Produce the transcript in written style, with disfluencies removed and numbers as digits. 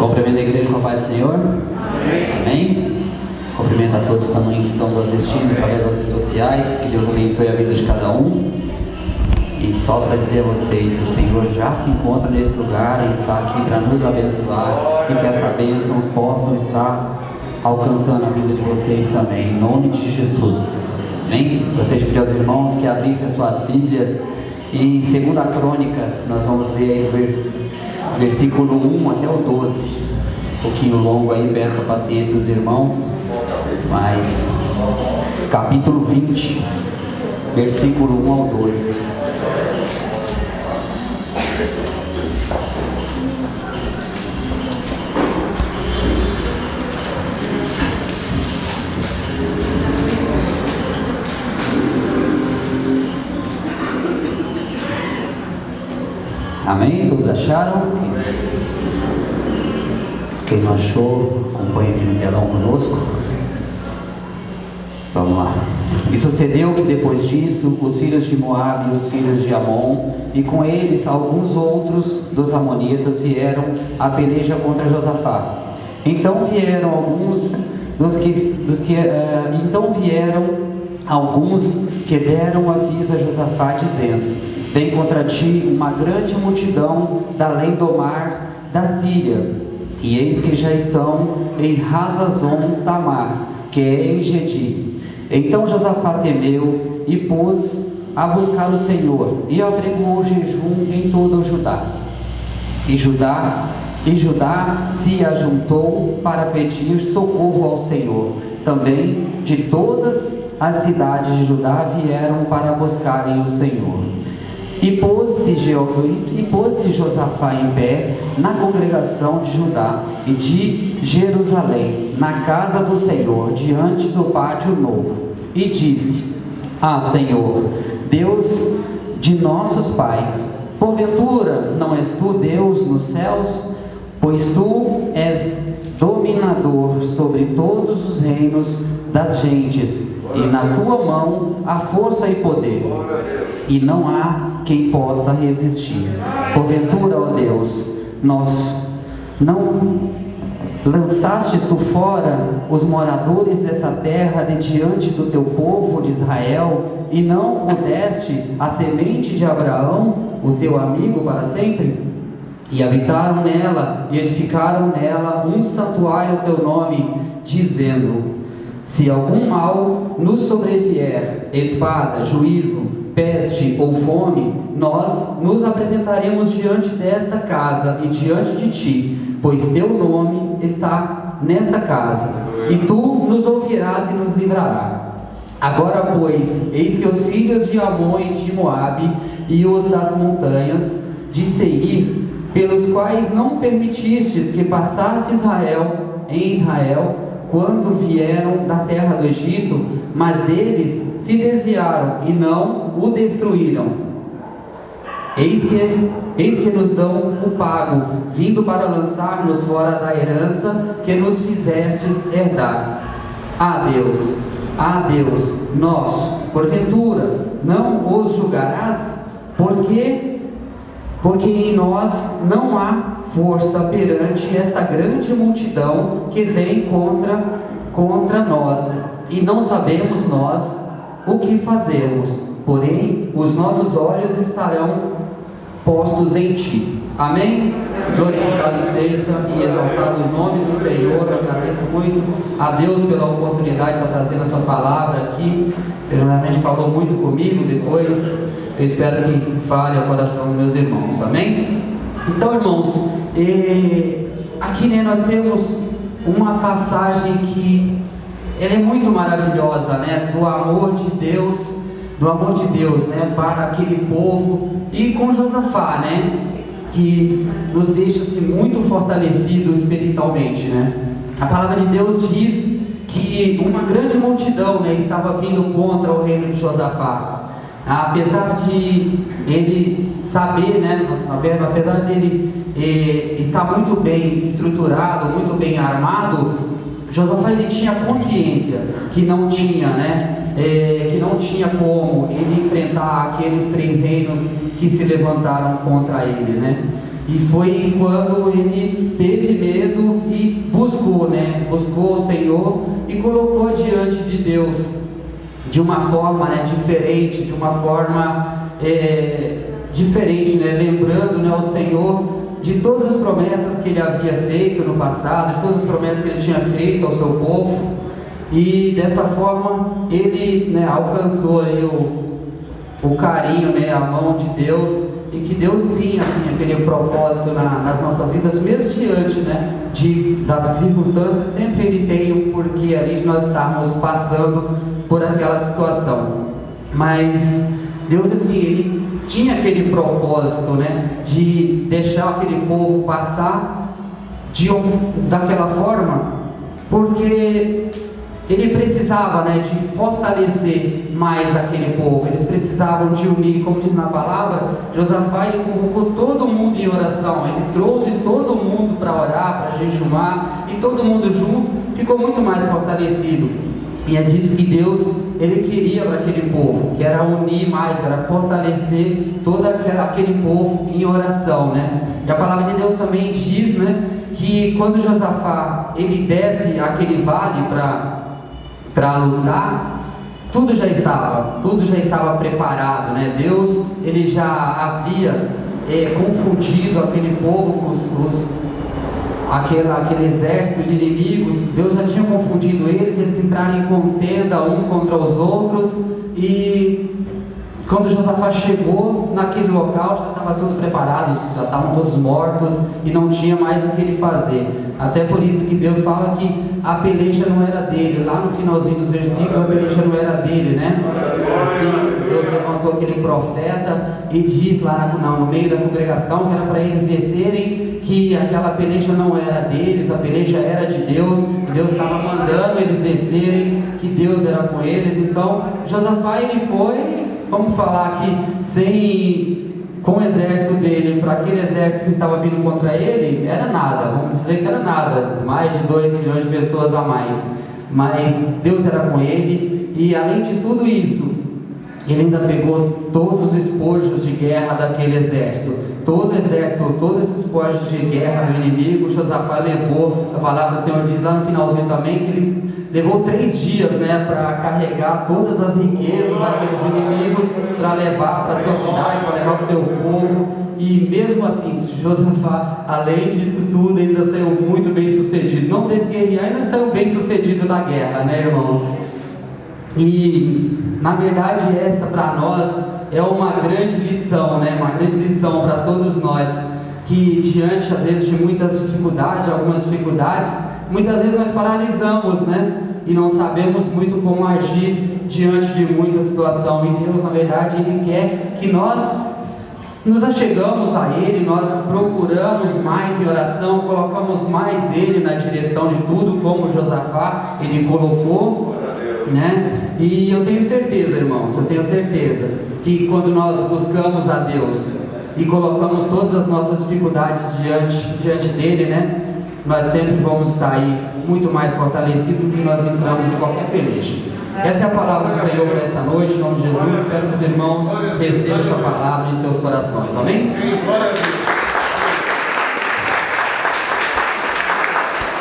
Cumprimento a igreja com a paz do Senhor. Amém. Amém. Cumprimento a todos também que estão nos assistindo através das redes sociais. Que Deus abençoe a vida de cada um. E só para dizer a vocês que o Senhor já se encontra nesse lugar e está aqui para nos abençoar, e que essas bênçãos possam estar alcançando a vida de vocês também, em nome de Jesus. Amém? Gostaria de pedir aos irmãos que abrissem as suas Bíblias em 2 Crônicas. Nós vamos ler aí versículo 1 até o 12. Um pouquinho longo aí, peço a paciência dos irmãos, mas capítulo 20, versículo 1 ao 12. Amém? Todos acharam? Quem não achou, acompanha aqui no telão conosco. Vamos lá. E sucedeu que depois disso, os filhos de Moabe e os filhos de Amon, e com eles alguns outros dos amonitas, vieram à peleja contra Josafá. Então vieram alguns que deram aviso a Josafá, dizendo: vem contra ti uma grande multidão da além do mar da Síria, e eis que já estão em Hazazon Tamar, que é em Gedi. Então Josafá temeu e pôs a buscar o Senhor, e apregou jejum em todo o Judá. E Judá se ajuntou para pedir socorro ao Senhor. Também de todas as cidades de Judá vieram para buscarem o Senhor. E pôs-se Josafá em pé na congregação de Judá e de Jerusalém, na casa do Senhor, diante do pátio novo, e disse: Ah, Senhor, Deus de nossos pais, porventura não és tu Deus nos céus? Pois tu és dominador sobre todos os reinos das gentes, e na tua mão há força e poder, e não há quem possa resistir. Porventura, ó Deus, nós não lançastes tu fora os moradores dessa terra de diante do teu povo de Israel, e não o deste a semente de Abraão, o teu amigo, para sempre? E habitaram nela, e edificaram nela um santuário ao teu nome, dizendo: se algum mal nos sobrevier, espada, juízo, peste ou fome, nós nos apresentaremos diante desta casa e diante de ti, pois teu nome está nesta casa, e tu nos ouvirás e nos livrarás. Agora, pois, eis que os filhos de Amon e de Moabe e os das montanhas de Seir, pelos quais não permitistes que passasse em Israel, quando vieram da terra do Egito, mas deles se desviaram e não o destruíram. Eis que nos dão o pago, vindo para lançar-nos fora da herança que nos fizestes herdar. Ah Deus nosso, porventura não os julgarás? Porque em nós não há força perante esta grande multidão que vem contra nós, e não sabemos nós o que fazermos, porém os nossos olhos estarão postos em ti. Amém? Glorificado seja e exaltado o nome do Senhor. Eu agradeço muito a Deus pela oportunidade de estar trazendo essa palavra aqui. Primeiramente falou muito comigo, depois eu espero que fale ao coração dos meus irmãos. Amém? Então, irmãos, aqui nós temos uma passagem que ela é muito maravilhosa, do amor de Deus, para aquele povo, e com Josafá, que nos deixa assim, muito fortalecidos espiritualmente, A palavra de Deus diz que uma grande multidão, estava vindo contra o reino de Josafá. Apesar de ele saber, apesar dele estar muito bem estruturado, muito bem armado, Josafá ele tinha consciência que não tinha, que não tinha como ele enfrentar aqueles três reinos que se levantaram contra ele, E foi quando ele teve medo e buscou, né? Buscou o Senhor e colocou diante de Deus de uma forma, né, diferente, de uma forma diferente, né? Lembrando, né, o Senhor de todas as promessas que ele havia feito no passado, de todas as promessas que ele tinha feito ao seu povo, e desta forma ele, né, alcançou aí o carinho, né, a mão de Deus, e que Deus tinha assim aquele propósito nas nossas vidas, mesmo diante, né, das circunstâncias. Sempre ele tem um porquê ali de nós estarmos passando por aquela situação. Mas Deus, assim, ele tinha aquele propósito, né, de deixar aquele povo passar daquela forma, porque ele precisava, né, de fortalecer mais aquele povo. Eles precisavam de unir, como diz na palavra, Josafá, ele convocou todo mundo em oração, ele trouxe todo mundo para orar, para jejuar, e todo mundo junto ficou muito mais fortalecido. E é disso que Deus, ele queria para aquele povo, que era unir mais, era fortalecer todo aquele povo em oração, né? E a palavra de Deus também diz, né, que quando Josafá, ele desce aquele vale para lutar, tudo já estava preparado, né? Deus, ele já havia confundido aquele povo com aquele exército de inimigos. Deus já tinha confundido eles entraram em contenda um contra os outros, e quando Josafá chegou naquele local, já estava tudo preparado, já estavam todos mortos e não tinha mais o que ele fazer. Até por isso que Deus fala que a peleja não era dele. Lá no finalzinho dos versículos, a peleja não era dele, né? Assim, Deus levantou aquele profeta e diz lá no meio da congregação que era para eles descerem, que aquela peleja não era deles, a peleja era de Deus, e Deus estava mandando eles descerem, que Deus era com eles. Então Josafá, ele foi, vamos falar aqui, com o exército dele, para aquele exército que estava vindo contra ele, era nada, vamos dizer que era nada, mais de 2 milhões de pessoas a mais, mas Deus era com ele. E além de tudo isso, ele ainda pegou todos os espojos de guerra daquele exército, todos esses espojos de guerra do inimigo, Josafá levou. A palavra do Senhor diz lá no finalzinho também, que ele levou 3 dias, né, para carregar todas as riquezas daqueles inimigos, para levar para a tua cidade, para levar para o teu povo. E mesmo assim, Josafá, além de tudo, ainda saiu muito bem sucedido. Não teve que guerrear, ainda saiu bem sucedido da guerra, né, irmãos? E na verdade essa para nós é uma grande lição, né? Uma grande lição para todos nós, que diante às vezes de muitas dificuldades, algumas dificuldades, muitas vezes nós paralisamos, né? E não sabemos muito como agir diante de muita situação. E Deus, na verdade, Ele quer que nós nos achegamos a Ele, nós procuramos mais em oração, colocamos mais Ele na direção de tudo, como Josafá, ele colocou, né? E eu tenho certeza, irmãos, que quando nós buscamos a Deus e colocamos todas as nossas dificuldades diante dele, né, nós sempre vamos sair muito mais fortalecidos do que nós entramos em qualquer peleja. Essa é a palavra do Senhor para essa noite, em nome de Jesus. Espero que os irmãos recebam essa palavra em seus corações. Amém?